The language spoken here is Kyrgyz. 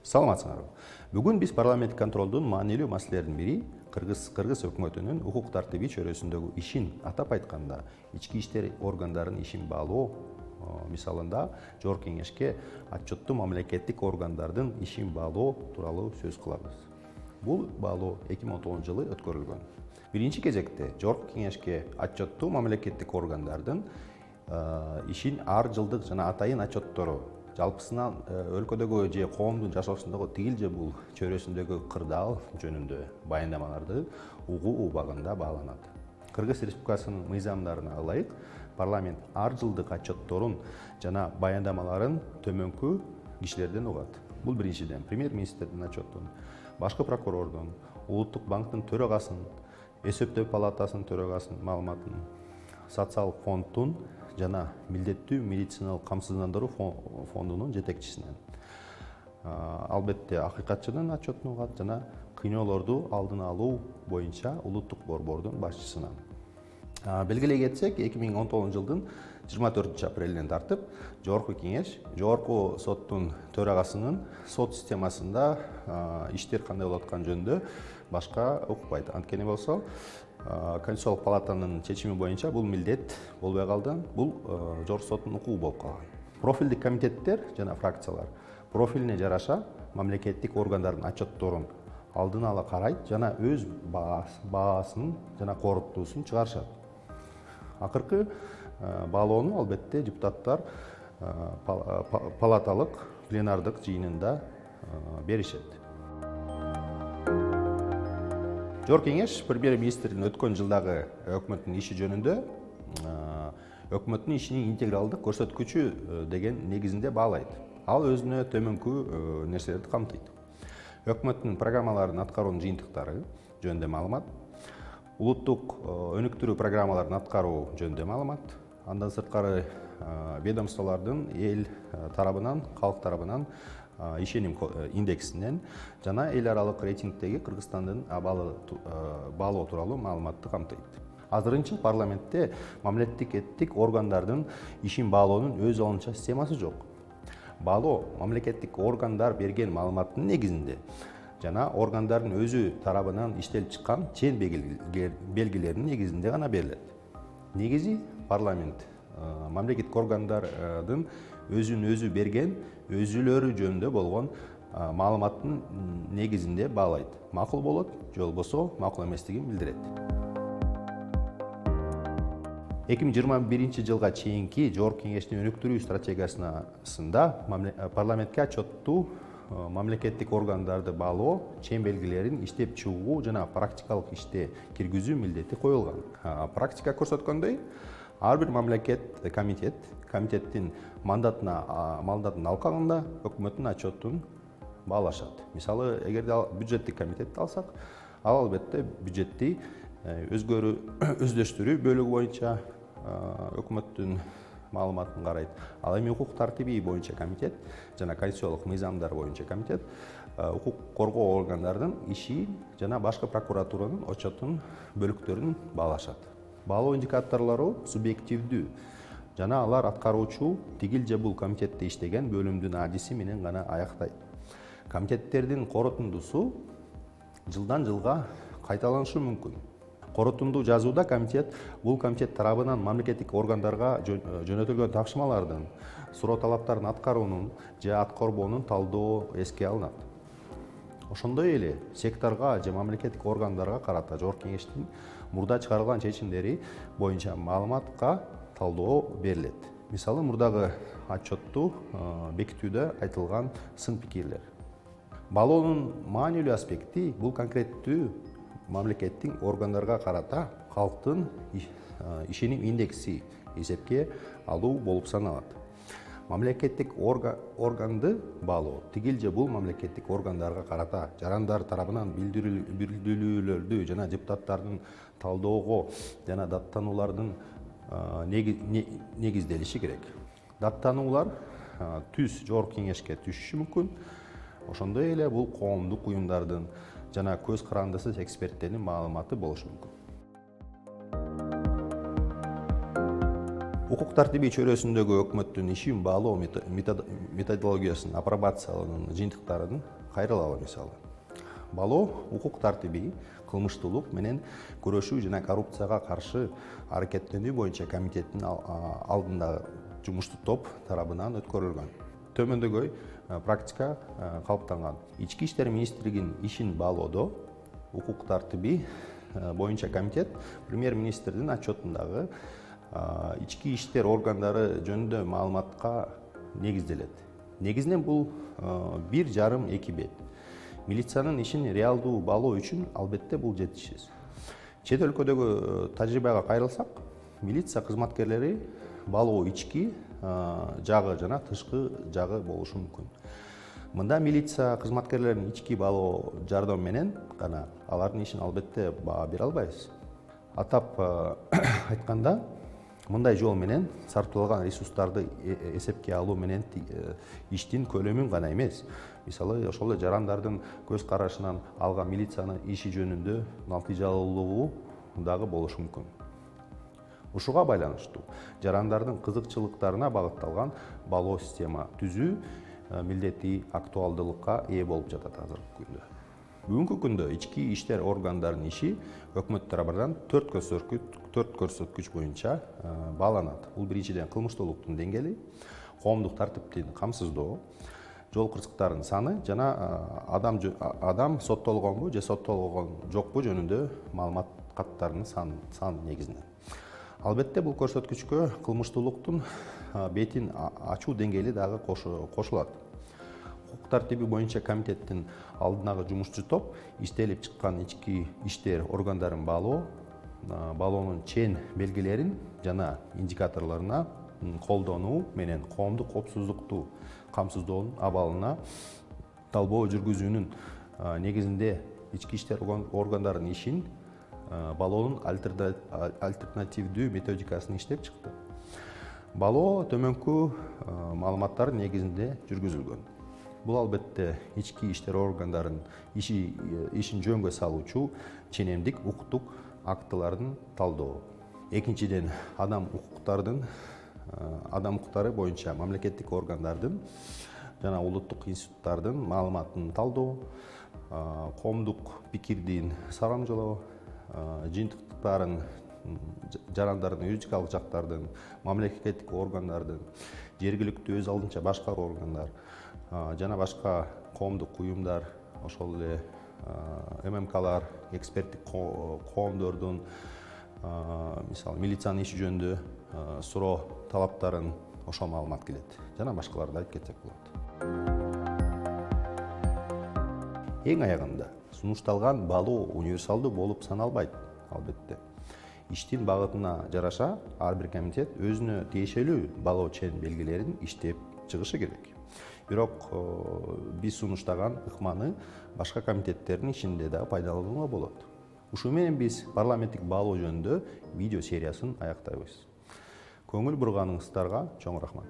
Саламатсыңарбы. Бүгүн биз парламент контролдун маанилүү маселелеринин бири Кыргыз өкмөтүнүн укук тартиби чөйрөсүндөгү ишин, атап айтканда, ички иштер органдарынын ишин баалоо мисалында Жогорку Кеңешке отчеттуу мамлекеттик органдардын ишин баалоо тууралуу сөз кылабыз. Бул баалоо 2019 жылы өткөрүлгөн. Биринчи кезекте Жогорку Кеңешке отчеттуу мамлекеттик органдардын ишин ар жылдык жана атайын отчеттору жалпысынан өлкөдөгү же коомдун жашоосундагы тигил же бул чөйрөсүндөгү кырдаал жөнүндө баяндамаларды угуу убагында бааланат. Кыргыз Республикасынын мыйзамдарына ылайык парламент ар жылдык отчетторун жана баяндамаларын төмөнкү кишилерден угат. Бул биринчиден премьер-министрдин отчетун, башкы прокурордун, Улуттук банктын төрагасынын, Эсептөө палатасынын төрагасынын маалыматын, социалдык фонддун жана милдеттүү медициналык камсыздандыруу фондунун жетекчисинен. Албетте акыйкатчынын отчетун угат жана кыйноолорду алдын алуу боюнча улуттук борбордун башчысынан. Белгилей кетсек, 2019 жылдын 24 апрелинен тартып Жогорку Кеңеш Жогорку соттун төрагасынын сот системасында иштер кандай болуп атканы жөнүндө башка укпайт. Анткени болсо Конституциялык палатанын чечими боюнча бул милдет болбой калды. Бул Жогорку соттун укугу болуп калган. Профилдик комитеттер жана фракциялар профилине жараша мамлекеттик органдардын отчетторун алдын ала карайт жана өз баасын жана корутуусун чыгарышат. Акыркы баалоону албетте депутаттар палаталык пленардык жыйынында беришет. Жогорку Кеңеш премьер-министрдин өткөн жылдагы өкмөттүн иши жөнүндө өкмөттүн ишинин интегралдык көрсөткүчү деген негизинде баалайт. Ал өзүнө төмөнкү нерселерди камтыйт. Өкмөттүн программаларын аткаруунун жыйынтыктары жөнүндө маалымат, улуттук өнүктүрүү программаларын аткаруу жөнүндө маалымат, андан сырткары ведомстволордун эл тарабынан, калк тарабынан ишеним индексинен жана эл аралык рейтингдеги Кыргызстандын баалоо тууралуу маалыматты камтыйт. Азырынча парламентте мамлекеттик органдардын ишин баалоонун өз алынча системасы жок. Баалоо мамлекеттик органдар берген маалыматтын негизинде жана органдардын өзү тарабынан иштелип чыккан чен белгилеринин негизинде гана берилет. Негизи парламент мамлекеттик органдардын өзүн өзү берген өзүлөрү жөнүндө болгон маалыматтын негизинде баалайт. Макул болот, же болбосо макул эместигин билдирет. 2021 жылга чейинки Жогорку Кеңештин өнүктүрүү стратегиясында парламентке отчеттуу мамлекеттик органдарды баалоо чен белгилерин иштеп чыгуу жана практикалык иште киргизүү милдети коюлган. Практика көрсөткөндөй, ар бир комитеттин мандатын алкагында өкмөттүн отчетун баалашат. Мисалы, эгерде бюджеттик комитетти алсак, ал албетте бюджетти өздөштүрүү бөлүгү боюнча өкмөттүн маалыматын карайт. Ал эми укук тартиби боюнча комитет жана конституциялык мыйзамдар боюнча комитет укук коргоо органдардын иши жана башкы прокуратуранын отчетун бөлүктөрүн баалашат. Баалоо индикаторлору субъективдүү жана алар аткаруучу тигил же бул комитетте иштеген бөлүмдүн адиси менен гана аяктайт. Комитеттердин корутундусу жылдан жылга кайталанышы мүмкүн. Корутунду жазууда бул комитет тарабынан мамлекеттик органдарга жөнөтүлгөн тапшырмалардын, суроо талаптарын аткаруунун же аткарбоонун талдоо эске алынат. Ошондой эле секторго же мамлекеттик органдарга карата Жогорку Кеңештин мурда чыгарылган чечимдери боюнча маалыматка талдоо берилет. Мисалы, мурдагы отчетту бекитүүдө айтылган сын пикирлер. Баалоонун маанилүү аспекти бул конкреттүү мамлекеттик органдарга карата калктын ишеним индекси эсепке алуу болуп саналат. Мамлекеттик органды баалоо тигил же бул мамлекеттик органдарга карата жарандар тарабынан билдирүүлөрдү жана депутаттардын талоого жана даттануулардын негизделиши керек. Даттануулар түз Жогорку Кеңешке түшүшү мүмкүн. Ошондой эле бул коомдук уюмдардын жана көз карандысыз эксперттердин маалыматы болушу мүмкүн. укук тартиби чөйрөсүндөгү өкмөттүн ишин баалоо методологиясын апробациялануу жыйынтыктарын кайрылалы. Мисалы баалоо укук тартиби, кылмыштуулук менен күрөшүү жана коррупцияга каршы аракеттенүү боюнча комитеттин алдындагы жумуштуу топ тарабынан өткөрүлгөн. Төмөндөгөй практика калыптанган. Ички иштер министрлигинин ишин баалоодо укук тартиби боюнча комитет премьер-министрдин отчетундагы ички иштер органдары жөнүндө маалыматка негизделет. Негизинен бул 1,5-2 бет. Милициянын ишин реалдуу баалоо үчүн албетте бул жетишсиз. Чет өлкөдөгү тажрыйбага кайрылсак, милиция кызматкерлери баалоо ички жагы жана тышкы жагы болушу мүмкүн. Мында милиция кызматкерлеринин ички баалоо жардам менен гана алардын ишин албетте баа бере албайбыз. Атап айтканда, мындай жол менен сарпталган ресурстарды эсепке алуу менен иштин көлөмүн гана эмес, мисалы ошол эле жарандардын көз карашынан алган милициянын иши жөнүндө натыйжалуулугу дагы болушу мүмкүн. Ушуга байланыштуу жарандардын кызыкчылыктарына багытталган баалоо система түзүү милдети актуалдылыкка ээ болуп жатат азыркы күндө. Бүгүнкү күндө ички иштер органдарынын иши өкмөт тарабынан 4 көрсөткүч боюнча бааланат. Бул биринчиден кылмыштуулуктун деңгээли, коомдук тартиптин камсыздоо, жол кырсыктарынын саны жана адам соттолгонбу же соттолгон жокпу жөнүндө маалымат каттарынын саны негизинен. Албетте бул көрсөткүчкө кылмыштуулуктун бетин ачуу деңгээли дагы кошулат. Укук тартиби боюнча комитеттин алдындагы жумушчу топ иштелип чыккан ички иштер органдарын баалоонун чен белгилерин жана индикаторлоруна колдонуу менен коомдук коопсуздукту камсыздоонун абалына талбоо жүргүзүүнүн негизинде ички иштер органдарынын ишин баалоонун альтернативдүү методикасын иштеп чыкты. Баалоо төмөнкү маалыматтар негизинде жүргүзүлгөн. Бул албетте ички иштер органдарынын ишин жөнгө салуучу ченемдик укуктук актылардын талдоо. Экинчиден, адам укуктары боюнча мамлекеттик органдардын жана улуттук институттардын маалыматын талдоо, коомдук пикирдин сарамжылоо, жыйынтыктарын жарандардын юридикалык жактардын, мамлекеттик органдардын, жергиликтүү өз алдынча башкаруу органдар жана башка коомдук уюмдар, ошол эле ММКлар, эксперттик коомдордун, мисалы милициянын иши жөнүндө суроо талаптарын ошол маалымат келет жана башкаларды айтып кетсек болот. Эң аягында сунушталган баалоо универсалдуу болуп саналбайт, албетте. Иштин багытына жараша ар бир комитет өзүнө тиешелүү баалоо чен белгилерин иштеп чыгышы керек. Бирок биз сунуштаган ыкманы башка комитеттердин ишинде да пайдаланууга болот. Ушу менен биз парламенттик баалоо жөнүндө видео сериясын аяктайбыз. Көңүл бурганыңыздарга чоң рахмат.